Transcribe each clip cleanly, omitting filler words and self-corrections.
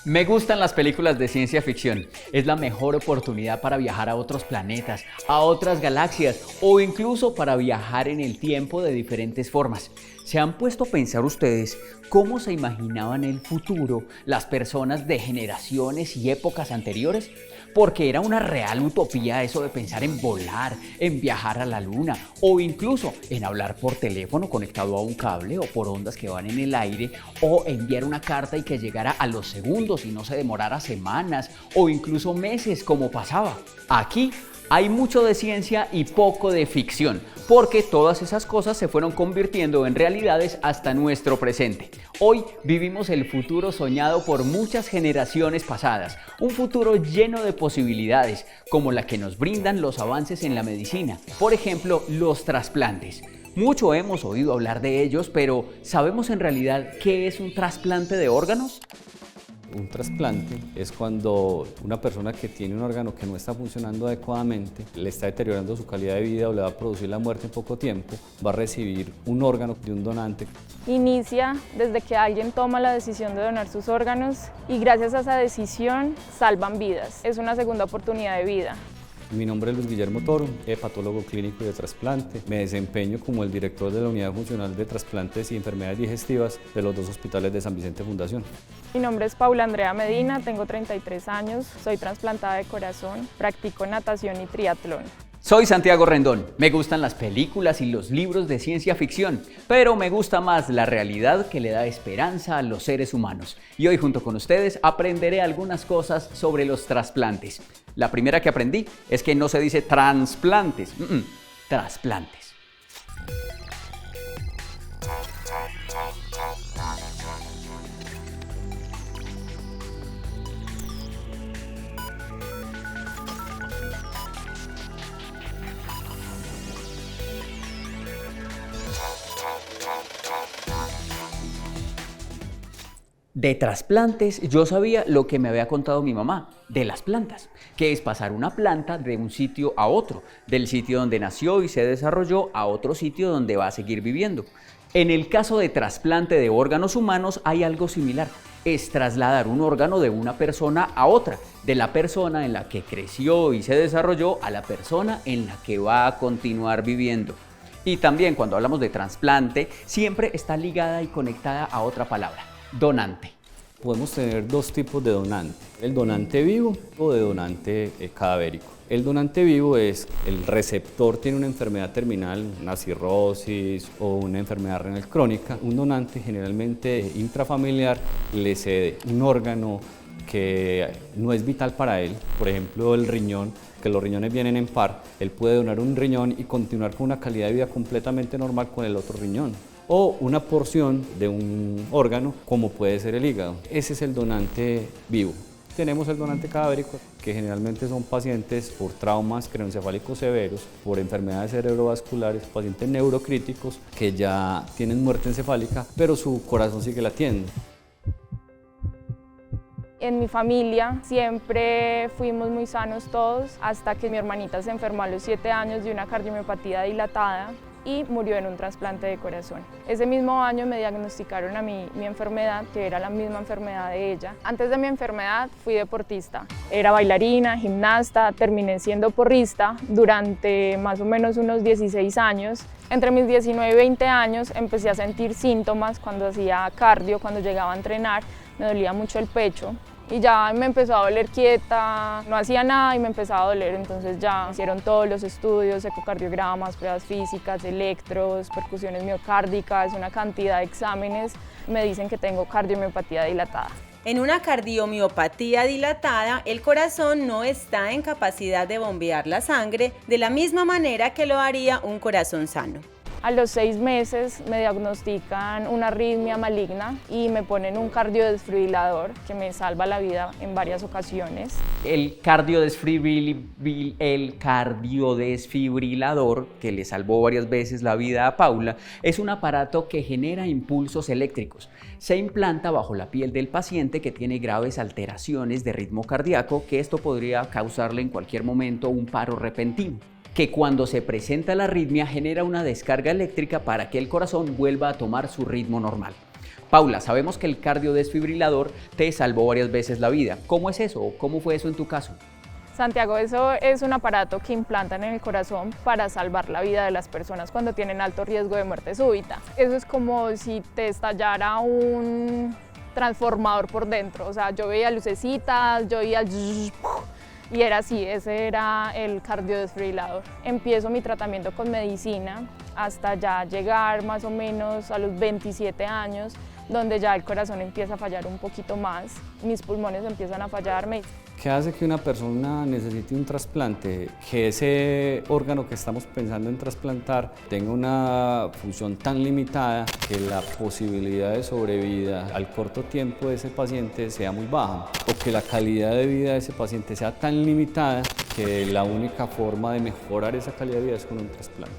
Me gustan las películas de ciencia ficción. Es la mejor oportunidad para viajar a otros planetas, a otras galaxias o incluso para viajar en el tiempo de diferentes formas. ¿Se han puesto a pensar ustedes cómo se imaginaban el futuro las personas de generaciones y épocas anteriores? Porque era una real utopía eso de pensar en volar, en viajar a la luna o incluso en hablar por teléfono conectado a un cable o por ondas que van en el aire o enviar una carta y que llegara a los segundos y no se demorara semanas o incluso meses como pasaba. Aquí hay mucho de ciencia y poco de ficción, porque todas esas cosas se fueron convirtiendo en realidades hasta nuestro presente. Hoy vivimos el futuro soñado por muchas generaciones pasadas, un futuro lleno de posibilidades, como la que nos brindan los avances en la medicina, por ejemplo, los trasplantes. Mucho hemos oído hablar de ellos, pero ¿sabemos en realidad qué es un trasplante de órganos? Un trasplante es cuando una persona que tiene un órgano que no está funcionando adecuadamente, le está deteriorando su calidad de vida o le va a producir la muerte en poco tiempo, va a recibir un órgano de un donante. Inicia desde que alguien toma la decisión de donar sus órganos y gracias a esa decisión salvan vidas. Es una segunda oportunidad de vida. Mi nombre es Luis Guillermo Toro, hepatólogo clínico y de trasplante. Me desempeño como el director de la Unidad Funcional de Trasplantes y Enfermedades Digestivas de los dos hospitales de San Vicente Fundación. Mi nombre es Paula Andrea Medina, tengo 33 años, soy trasplantada de corazón, practico natación y triatlón. Soy Santiago Rendón. Me gustan las películas y los libros de ciencia ficción, pero me gusta más la realidad que le da esperanza a los seres humanos. Y hoy junto con ustedes aprenderé algunas cosas sobre los trasplantes. La primera que aprendí es que no se dice trasplantes, trasplantes. De trasplantes yo sabía lo que me había contado mi mamá, de las plantas, que es pasar una planta de un sitio a otro, del sitio donde nació y se desarrolló a otro sitio donde va a seguir viviendo. En el caso de trasplante de órganos humanos hay algo similar, es trasladar un órgano de una persona a otra, de la persona en la que creció y se desarrolló a la persona en la que va a continuar viviendo. Y también cuando hablamos de trasplante, siempre está ligada y conectada a otra palabra. Donante. Podemos tener dos tipos de donante, el donante vivo o de donante cadavérico. El donante vivo es el receptor tiene una enfermedad terminal, una cirrosis o una enfermedad renal crónica. Un donante generalmente intrafamiliar le cede un órgano que no es vital para él, por ejemplo el riñón, que los riñones vienen en par, él puede donar un riñón y continuar con una calidad de vida completamente normal con el otro riñón. O una porción de un órgano, como puede ser el hígado. Ese es el donante vivo. Tenemos el donante cadavérico, que generalmente son pacientes por traumas craneoencefálicos severos, por enfermedades cerebrovasculares, pacientes neurocríticos que ya tienen muerte encefálica, pero su corazón sigue latiendo. En mi familia siempre fuimos muy sanos todos, hasta que mi hermanita se enfermó a los 7 años de una cardiomiopatía dilatada y murió en un trasplante de corazón. Ese mismo año me diagnosticaron a mí mi enfermedad, que era la misma enfermedad de ella. Antes de mi enfermedad fui deportista, era bailarina, gimnasta, terminé siendo porrista durante más o menos unos 16 años. Entre mis 19 y 20 años empecé a sentir síntomas cuando hacía cardio, cuando llegaba a entrenar, me dolía mucho el pecho. Y ya me empezó a doler quieta, no hacía nada y me empezaba a doler, entonces ya hicieron todos los estudios, ecocardiogramas, pruebas físicas, electros, percusiones miocárdicas, una cantidad de exámenes, me dicen que tengo cardiomiopatía dilatada. En una cardiomiopatía dilatada, el corazón no está en capacidad de bombear la sangre de la misma manera que lo haría un corazón sano. A los 6 meses me diagnostican una arritmia maligna y me ponen un cardiodesfibrilador que me salva la vida en varias ocasiones. El cardiodesfibrilador, que le salvó varias veces la vida a Paula, es un aparato que genera impulsos eléctricos. Se implanta bajo la piel del paciente que tiene graves alteraciones de ritmo cardíaco, que esto podría causarle en cualquier momento un paro repentino, que cuando se presenta la arritmia genera una descarga eléctrica para que el corazón vuelva a tomar su ritmo normal. Paula, sabemos que el cardiodesfibrilador te salvó varias veces la vida. ¿Cómo es eso? ¿Cómo fue eso en tu caso? Santiago, eso es un aparato que implantan en el corazón para salvar la vida de las personas cuando tienen alto riesgo de muerte súbita. Eso es como si te estallara un transformador por dentro, o sea, yo veía lucecitas, yo veía y era así, ese era el cardiodesfibrilador. Empiezo mi tratamiento con medicina hasta ya llegar más o menos a los 27 años, donde ya el corazón empieza a fallar un poquito más, mis pulmones empiezan a fallarme. ¿Qué hace que una persona necesite un trasplante? Que ese órgano que estamos pensando en trasplantar tenga una función tan limitada que la posibilidad de sobrevida al corto tiempo de ese paciente sea muy baja, o que la calidad de vida de ese paciente sea tan limitada que la única forma de mejorar esa calidad de vida es con un trasplante.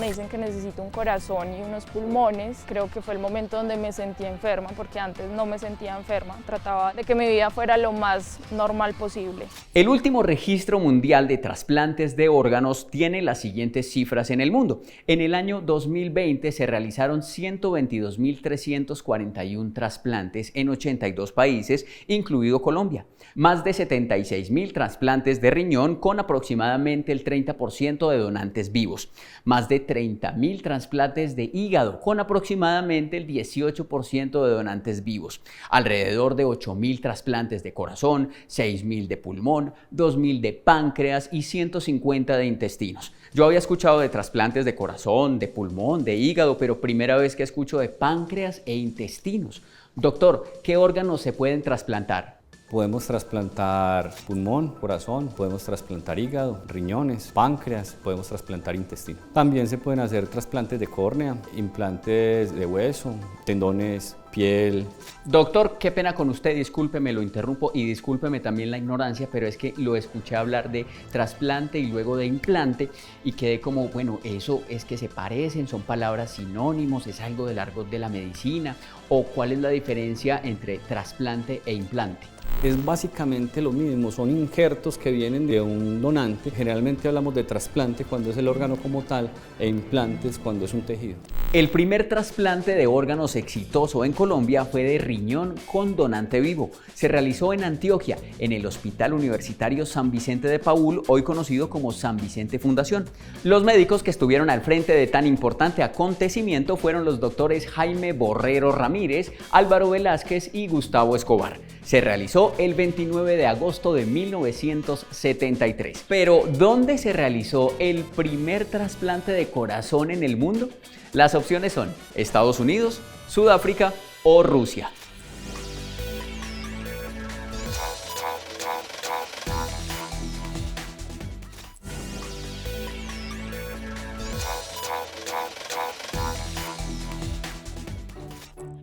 Me dicen que necesito un corazón y unos pulmones. Creo que fue el momento donde me sentí enferma, porque antes no me sentía enferma. Trataba de que mi vida fuera lo más normal posible. El último registro mundial de trasplantes de órganos tiene las siguientes cifras en el mundo. En el año 2020 se realizaron 122.341 trasplantes en 82 países, incluido Colombia. Más de 76.000 trasplantes de riñón con aproximadamente el 30% de donantes vivos. Más de 30.000 trasplantes de hígado con aproximadamente el 18% de donantes vivos. Alrededor de 8.000 trasplantes de corazón, 6.000 de pulmón, 2.000 de páncreas y 150 de intestinos. Yo había escuchado de trasplantes de corazón, de pulmón, de hígado, pero primera vez que escucho de páncreas e intestinos. Doctor, ¿qué órganos se pueden trasplantar? Podemos trasplantar pulmón, corazón, podemos trasplantar hígado, riñones, páncreas, podemos trasplantar intestino. También se pueden hacer trasplantes de córnea, implantes de hueso, tendones, piel. Doctor, qué pena con usted, discúlpeme, lo interrumpo y discúlpeme también la ignorancia, pero es que lo escuché hablar de trasplante y luego de implante y quedé como, bueno, eso es que se parecen, son palabras sinónimos, es algo del argot de la medicina, o cuál es la diferencia entre trasplante e implante. Es básicamente lo mismo, son injertos que vienen de un donante. Generalmente hablamos de trasplante cuando es el órgano como tal e implantes cuando es un tejido. El primer trasplante de órganos exitoso en Colombia fue de riñón con donante vivo. Se realizó en Antioquia, en el Hospital Universitario San Vicente de Paúl, hoy conocido como San Vicente Fundación. Los médicos que estuvieron al frente de tan importante acontecimiento fueron los doctores Jaime Borrero Ramírez, Álvaro Velázquez y Gustavo Escobar. Se realizó el 29 de agosto de 1973. Pero, ¿dónde se realizó el primer trasplante de corazón en el mundo? Las opciones son Estados Unidos, Sudáfrica o Rusia.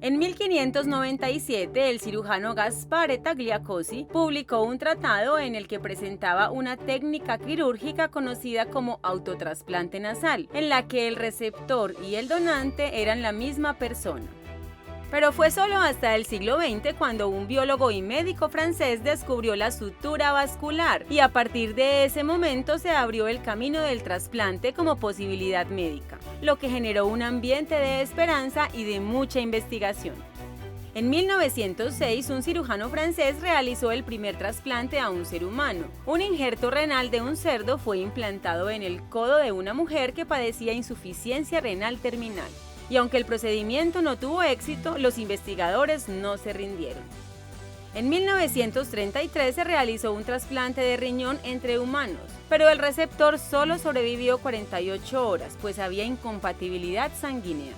En 1597, el cirujano Gaspare Tagliacozzi publicó un tratado en el que presentaba una técnica quirúrgica conocida como autotrasplante nasal, en la que el receptor y el donante eran la misma persona. Pero fue solo hasta el siglo XX cuando un biólogo y médico francés descubrió la sutura vascular, y a partir de ese momento se abrió el camino del trasplante como posibilidad médica, lo que generó un ambiente de esperanza y de mucha investigación. En 1906, un cirujano francés realizó el primer trasplante a un ser humano. Un injerto renal de un cerdo fue implantado en el codo de una mujer que padecía insuficiencia renal terminal. Y aunque el procedimiento no tuvo éxito, los investigadores no se rindieron. En 1933 se realizó un trasplante de riñón entre humanos, pero el receptor solo sobrevivió 48 horas, pues había incompatibilidad sanguínea.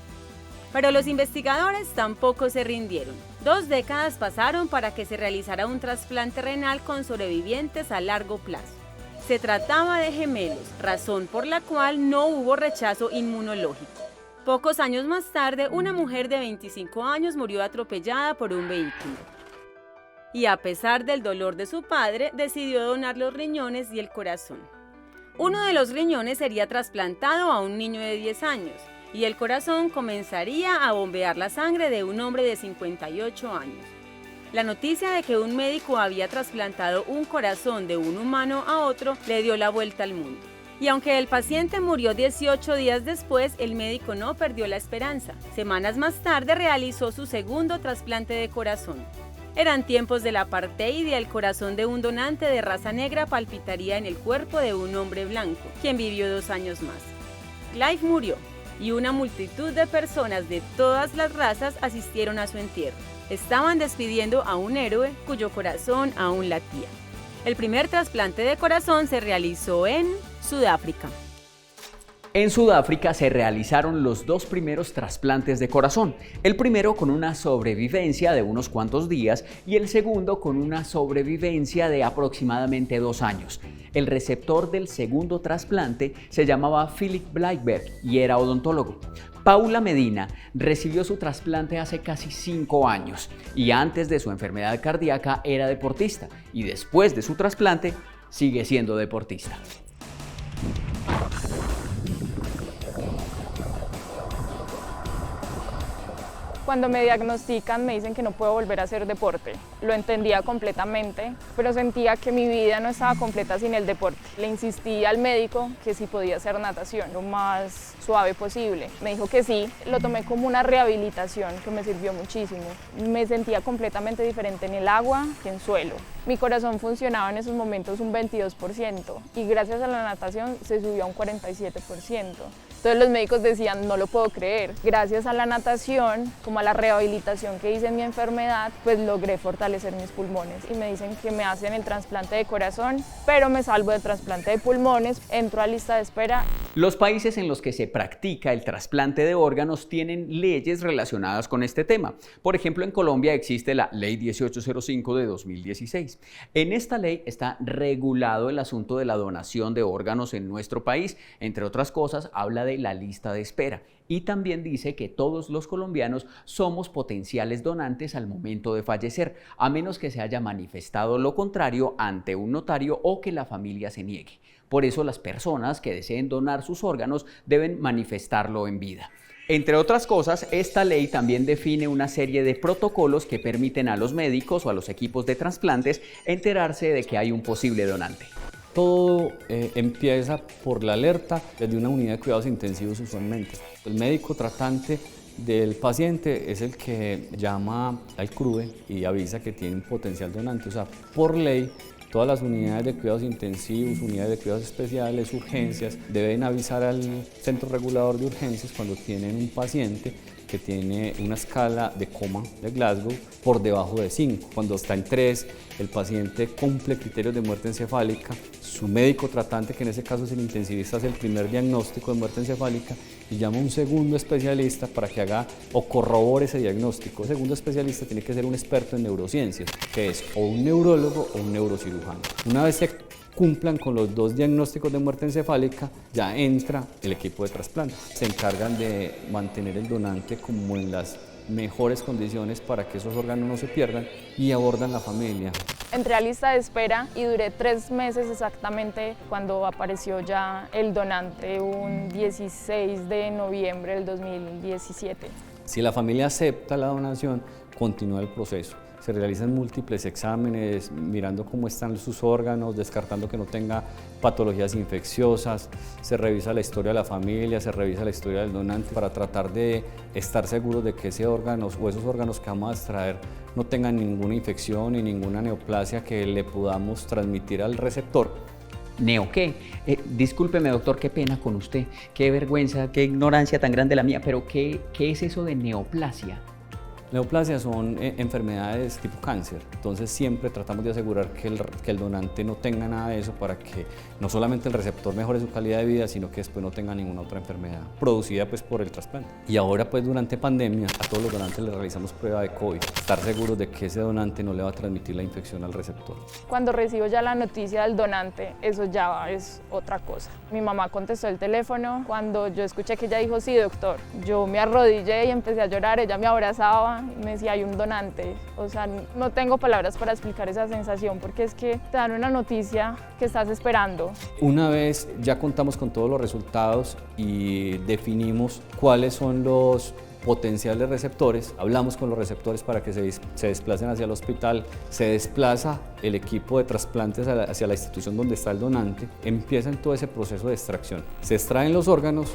Pero los investigadores tampoco se rindieron. 2 décadas pasaron para que se realizara un trasplante renal con sobrevivientes a largo plazo. Se trataba de gemelos, razón por la cual no hubo rechazo inmunológico. Pocos años más tarde, una mujer de 25 años murió atropellada por un vehículo. Y a pesar del dolor de su padre, decidió donar los riñones y el corazón. Uno de los riñones sería trasplantado a un niño de 10 años, y el corazón comenzaría a bombear la sangre de un hombre de 58 años. La noticia de que un médico había trasplantado un corazón de un humano a otro le dio la vuelta al mundo. Y aunque el paciente murió 18 días después, el médico no perdió la esperanza. Semanas más tarde realizó su segundo trasplante de corazón. Eran tiempos del apartheid y el corazón de un donante de raza negra palpitaría en el cuerpo de un hombre blanco, quien vivió 2 años más. Clive murió y una multitud de personas de todas las razas asistieron a su entierro. Estaban despidiendo a un héroe cuyo corazón aún latía. El primer trasplante de corazón se realizó en Sudáfrica. En Sudáfrica se realizaron los 2 primeros trasplantes de corazón, el primero con una sobrevivencia de unos cuantos días y el segundo con una sobrevivencia de aproximadamente 2 años. El receptor del segundo trasplante se llamaba Philip Blackberg y era odontólogo. Paula Medina recibió su trasplante hace casi 5 años y antes de su enfermedad cardíaca era deportista y después de su trasplante sigue siendo deportista. Cuando me diagnostican me dicen que no puedo volver a hacer deporte. Lo entendía completamente, pero sentía que mi vida no estaba completa sin el deporte. Le insistí al médico que si podía hacer natación lo más suave posible. Me dijo que sí, lo tomé como una rehabilitación que me sirvió muchísimo. Me sentía completamente diferente en el agua que en suelo. Mi corazón funcionaba en esos momentos un 22% y gracias a la natación se subió a un 47%. Entonces los médicos decían, no lo puedo creer. Gracias a la natación, como a la rehabilitación que hice en mi enfermedad, pues logré fortalecer mis pulmones. Y me dicen que me hacen el trasplante de corazón, pero me salvo del trasplante de pulmones, entro a lista de espera. Los países en los que se practica el trasplante de órganos tienen leyes relacionadas con este tema. Por ejemplo, en Colombia existe la Ley 1805 de 2016. En esta ley está regulado el asunto de la donación de órganos en nuestro país. Entre otras cosas, habla de la lista de espera y también dice que todos los colombianos somos potenciales donantes al momento de fallecer, a menos que se haya manifestado lo contrario ante un notario o que la familia se niegue. Por eso las personas que deseen donar sus órganos deben manifestarlo en vida. Entre otras cosas, esta ley también define una serie de protocolos que permiten a los médicos o a los equipos de trasplantes enterarse de que hay un posible donante. Todo empieza por la alerta desde una unidad de cuidados intensivos usualmente. El médico tratante del paciente es el que llama al CRUE y avisa que tiene un potencial donante. O sea, por ley, todas las unidades de cuidados intensivos, unidades de cuidados especiales, urgencias, deben avisar al centro regulador de urgencias cuando tienen un paciente que tiene una escala de coma de Glasgow por debajo de 5. Cuando está en 3, el paciente cumple criterios de muerte encefálica. Su médico tratante, que en ese caso es el intensivista, hace el primer diagnóstico de muerte encefálica y llama a un segundo especialista para que haga o corrobore ese diagnóstico. El segundo especialista tiene que ser un experto en neurociencias, que es o un neurólogo o un neurocirujano. Una vez se cumplan con los 2 diagnósticos de muerte encefálica, ya entra el equipo de trasplante. Se encargan de mantener el donante como en las mejores condiciones para que esos órganos no se pierdan y abordan la familia. Entré a lista de espera y duré 3 meses exactamente cuando apareció ya el donante, un 16 de noviembre del 2017. Si la familia acepta la donación, continúa el proceso. Se realizan múltiples exámenes, mirando cómo están sus órganos, descartando que no tenga patologías infecciosas, se revisa la historia de la familia, se revisa la historia del donante para tratar de estar seguros de que ese órgano o esos órganos que vamos a extraer no tengan ninguna infección ni ninguna neoplasia que le podamos transmitir al receptor. ¿Neo qué? Discúlpeme, doctor, qué pena con usted, qué vergüenza, qué ignorancia tan grande la mía, pero ¿qué es eso de neoplasia? Neoplasias son enfermedades tipo cáncer, entonces siempre tratamos de asegurar que el donante no tenga nada de eso para que no solamente el receptor mejore su calidad de vida, sino que después no tenga ninguna otra enfermedad producida pues por el trasplante. Y ahora pues durante pandemia a todos los donantes les realizamos prueba de COVID, estar seguros de que ese donante no le va a transmitir la infección al receptor. Cuando recibo ya la noticia del donante, eso ya es otra cosa. Mi mamá contestó el teléfono, cuando yo escuché que ella dijo sí, doctor, yo me arrodillé y empecé a llorar, ella me abrazaba. Me decía, hay un donante. O sea, no tengo palabras para explicar esa sensación porque es que te dan una noticia que estás esperando. Una vez ya contamos con todos los resultados y definimos cuáles son los potenciales receptores, hablamos con los receptores para que se desplacen hacia el hospital, se desplaza el equipo de trasplantes hacia la institución donde está el donante, empieza todo ese proceso de extracción. Se extraen los órganos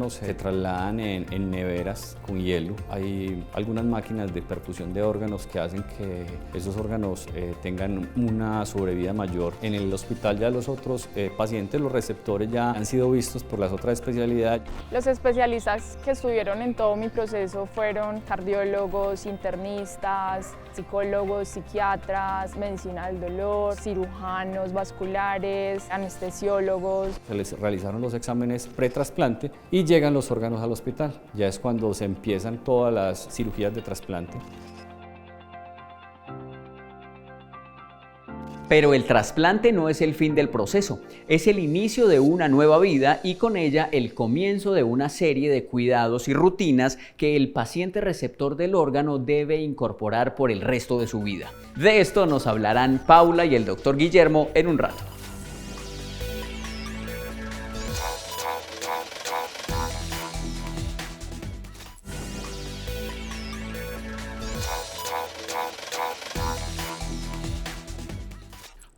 se trasladan en neveras con hielo. Hay algunas máquinas de perfusión de órganos que hacen que esos órganos tengan una sobrevida mayor. En el hospital ya los otros pacientes, los receptores ya han sido vistos por las otras especialidades. Los especialistas que estuvieron en todo mi proceso fueron cardiólogos, internistas, psicólogos, psiquiatras, medicina del dolor, cirujanos vasculares, anestesiólogos. Se les realizaron los exámenes pretrasplante y llegan los órganos al hospital. Ya es cuando se empiezan todas las cirugías de trasplante. Pero el trasplante no es el fin del proceso, es el inicio de una nueva vida y con ella el comienzo de una serie de cuidados y rutinas que el paciente receptor del órgano debe incorporar por el resto de su vida. De esto nos hablarán Paula y el doctor Guillermo en un rato.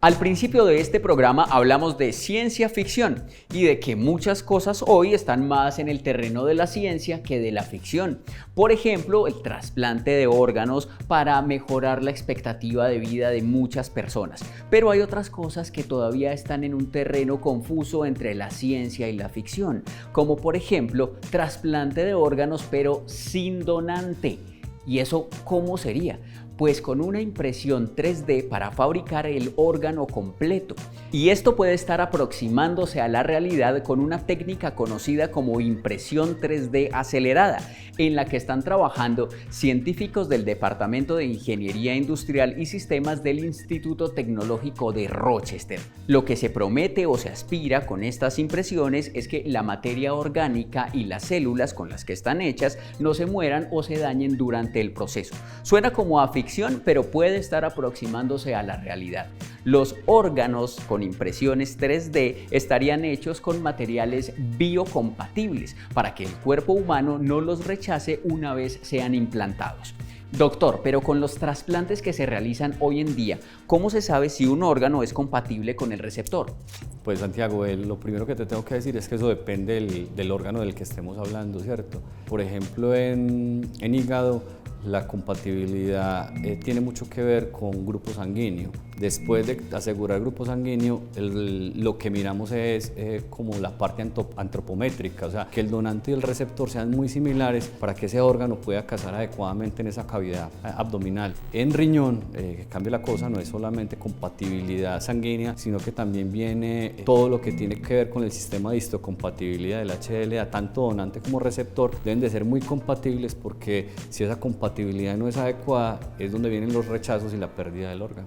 Al principio de este programa hablamos de ciencia ficción y de que muchas cosas hoy están más en el terreno de la ciencia que de la ficción. Por ejemplo, el trasplante de órganos para mejorar la expectativa de vida de muchas personas. Pero hay otras cosas que todavía están en un terreno confuso entre la ciencia y la ficción, como por ejemplo, trasplante de órganos pero sin donante. ¿Y eso cómo sería? Pues con una impresión 3D para fabricar el órgano completo. Y esto puede estar aproximándose a la realidad con una técnica conocida como impresión 3D acelerada, en la que están trabajando científicos del Departamento de Ingeniería Industrial y Sistemas del Instituto Tecnológico de Rochester. Lo que se promete o se aspira con estas impresiones es que la materia orgánica y las células con las que están hechas no se mueran o se dañen durante el proceso. Suena como a ficción, pero puede estar aproximándose a la realidad. Los órganos con impresiones 3D estarían hechos con materiales biocompatibles para que el cuerpo humano no los rechace una vez sean implantados. Doctor, pero con los trasplantes que se realizan hoy en día, ¿cómo se sabe si un órgano es compatible con el receptor? Pues Santiago, lo primero que te tengo que decir es que eso depende del órgano del que estemos hablando, ¿cierto? Por ejemplo, en hígado, la compatibilidad tiene mucho que ver con grupo sanguíneo. Después de asegurar grupo sanguíneo, lo que miramos es como la parte antropométrica, o sea, que el donante y el receptor sean muy similares para que ese órgano pueda casar adecuadamente en esa cavidad abdominal. En riñón, que cambia la cosa, no es solamente compatibilidad sanguínea, sino que también viene todo lo que tiene que ver con el sistema de histocompatibilidad del HLA. Tanto donante como receptor deben de ser muy compatibles, porque si esa compatibilidad no es adecuada, es donde vienen los rechazos y la pérdida del órgano.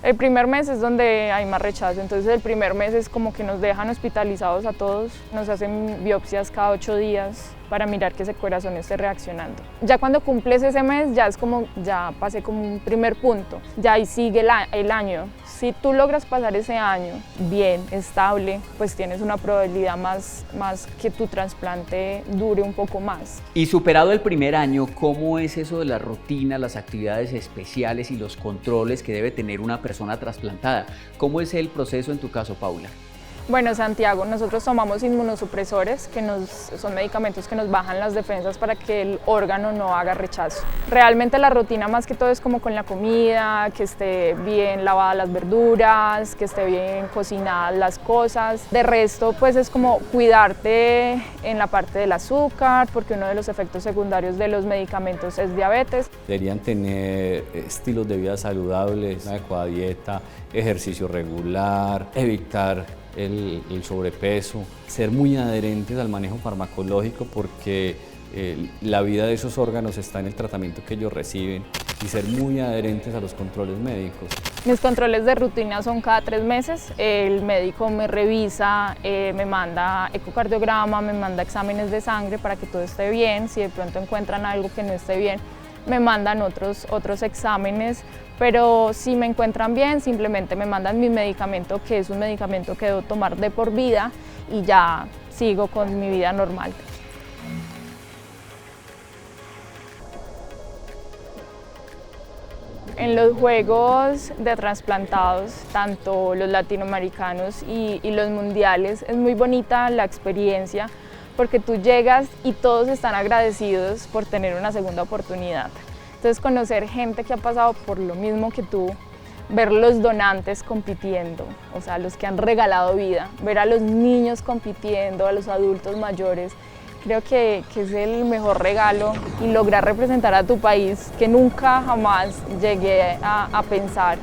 El primer mes es donde hay más rechazo, entonces el primer mes es como que nos dejan hospitalizados a todos, nos hacen biopsias cada 8 días para mirar que ese corazón esté reaccionando. Ya cuando cumples ese mes, ya es como, ya pasé como un primer punto, ya ahí sigue el año. Si tú logras pasar ese año bien, estable, pues tienes una probabilidad más que tu trasplante dure un poco más. Y superado el primer año, ¿cómo es eso de la rutina, las actividades especiales y los controles que debe tener una persona trasplantada? ¿Cómo es el proceso en tu caso, Paula? Bueno, Santiago, nosotros tomamos inmunosupresores, son medicamentos que nos bajan las defensas para que el órgano no haga rechazo. Realmente la rutina más que todo es como con la comida, que esté bien lavadas las verduras, que esté bien cocinadas las cosas. De resto, pues es como cuidarte en la parte del azúcar, porque uno de los efectos secundarios de los medicamentos es diabetes. Deberían tener estilos de vida saludables, una adecuada dieta, ejercicio regular, evitar el sobrepeso, ser muy adherentes al manejo farmacológico, porque la vida de esos órganos está en el tratamiento que ellos reciben, y ser muy adherentes a los controles médicos. Mis controles de rutina son cada 3 meses, el médico me revisa, me manda ecocardiograma, me manda exámenes de sangre para que todo esté bien. Si de pronto encuentran algo que no esté bien, me mandan otros exámenes, pero si me encuentran bien, simplemente me mandan mi medicamento, que es un medicamento que debo tomar de por vida, y ya sigo con mi vida normal. En los juegos de trasplantados, tanto los latinoamericanos y los mundiales, es muy bonita la experiencia porque tú llegas y todos están agradecidos por tener una segunda oportunidad. Entonces conocer gente que ha pasado por lo mismo que tú, ver los donantes compitiendo, o sea, los que han regalado vida, ver a los niños compitiendo, a los adultos mayores, creo que es el mejor regalo, y lograr representar a tu país, que nunca jamás llegué a pensar,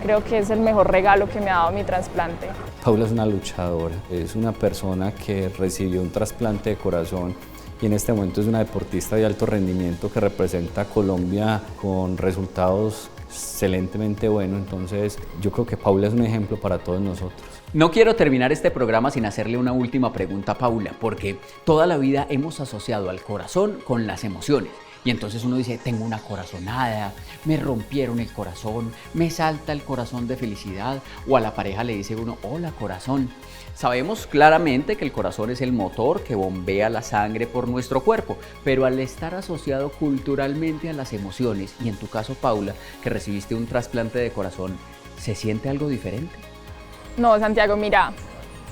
creo que es el mejor regalo que me ha dado mi trasplante. Paula es una luchadora, es una persona que recibió un trasplante de corazón y en este momento es una deportista de alto rendimiento que representa a Colombia con resultados excelentemente buenos. Entonces yo creo que Paula es un ejemplo para todos nosotros. No quiero terminar este programa sin hacerle una última pregunta a Paula, porque toda la vida hemos asociado al corazón con las emociones. Y entonces uno dice, tengo una corazonada, me rompieron el corazón, me salta el corazón de felicidad, o a la pareja le dice uno, hola corazón. Sabemos claramente que el corazón es el motor que bombea la sangre por nuestro cuerpo, pero al estar asociado culturalmente a las emociones, y en tu caso Paula, que recibiste un trasplante de corazón, ¿se siente algo diferente? No, Santiago, mira,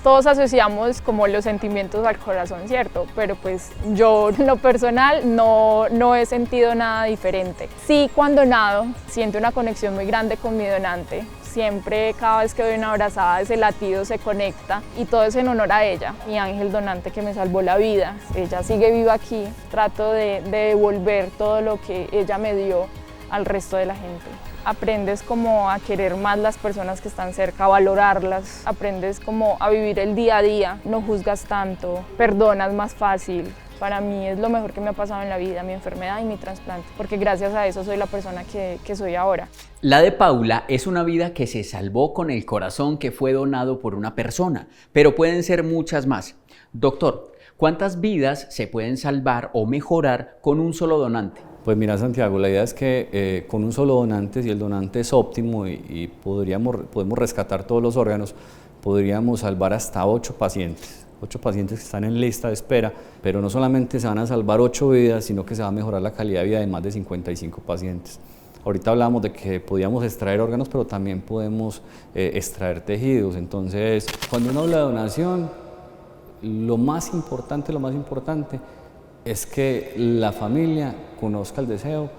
todos asociamos como los sentimientos al corazón, ¿cierto? Pero pues yo en lo personal no he sentido nada diferente. Sí, cuando nado, siento una conexión muy grande con mi donante. Siempre, cada vez que doy una abrazada, ese latido se conecta y todo es en honor a ella, mi ángel donante que me salvó la vida. Ella sigue viva aquí, trato de devolver todo lo que ella me dio al resto de la gente. Aprendes como a querer más las personas que están cerca, a valorarlas, aprendes como a vivir el día a día, no juzgas tanto, perdonas más fácil. Para mí es lo mejor que me ha pasado en la vida, mi enfermedad y mi trasplante, porque gracias a eso soy la persona que soy ahora. La de Paula es una vida que se salvó con el corazón que fue donado por una persona, pero pueden ser muchas más. Doctor, ¿cuántas vidas se pueden salvar o mejorar con un solo donante? Pues mira, Santiago, la idea es que con un solo donante, si el donante es óptimo y podemos rescatar todos los órganos, podríamos salvar hasta 8 pacientes. 8 pacientes que están en lista de espera, pero no solamente se van a salvar 8 vidas, sino que se va a mejorar la calidad de vida de más de 55 pacientes. Ahorita hablábamos de que podíamos extraer órganos, pero también podemos extraer tejidos. Entonces, cuando uno habla de donación, lo más importante es que la familia conozca el deseo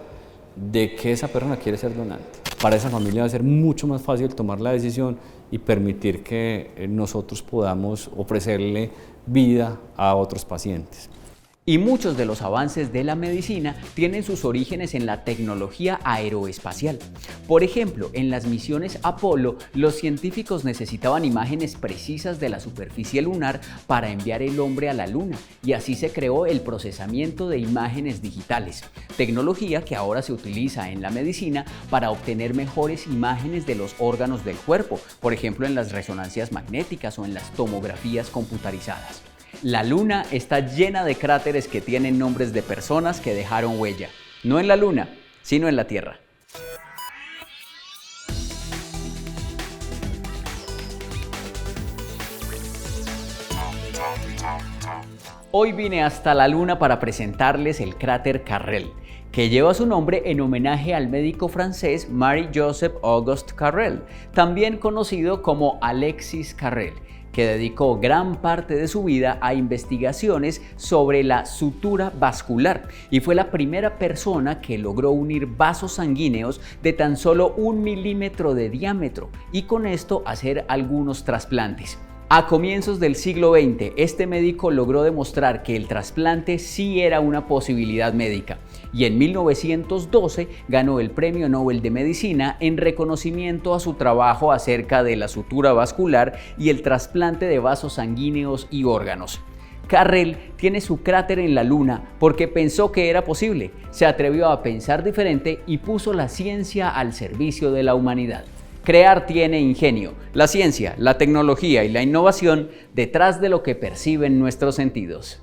de que esa persona quiere ser donante. Para esa familia va a ser mucho más fácil tomar la decisión y permitir que nosotros podamos ofrecerle vida a otros pacientes. Y muchos de los avances de la medicina tienen sus orígenes en la tecnología aeroespacial. Por ejemplo, en las misiones Apolo, los científicos necesitaban imágenes precisas de la superficie lunar para enviar el hombre a la luna, y así se creó el procesamiento de imágenes digitales, tecnología que ahora se utiliza en la medicina para obtener mejores imágenes de los órganos del cuerpo, por ejemplo en las resonancias magnéticas o en las tomografías computarizadas. La Luna está llena de cráteres que tienen nombres de personas que dejaron huella, no en la Luna, sino en la Tierra. Hoy vine hasta la Luna para presentarles el cráter Carrel, que lleva su nombre en homenaje al médico francés Marie-Joseph Auguste Carrel, también conocido como Alexis Carrel, que dedicó gran parte de su vida a investigaciones sobre la sutura vascular y fue la primera persona que logró unir vasos sanguíneos de tan solo 1 milímetro de diámetro y con esto hacer algunos trasplantes. A comienzos del siglo XX, este médico logró demostrar que el trasplante sí era una posibilidad médica y en 1912 ganó el Premio Nobel de Medicina en reconocimiento a su trabajo acerca de la sutura vascular y el trasplante de vasos sanguíneos y órganos. Carrel tiene su cráter en la Luna porque pensó que era posible, se atrevió a pensar diferente y puso la ciencia al servicio de la humanidad. Crear tiene ingenio, la ciencia, la tecnología y la innovación detrás de lo que perciben nuestros sentidos.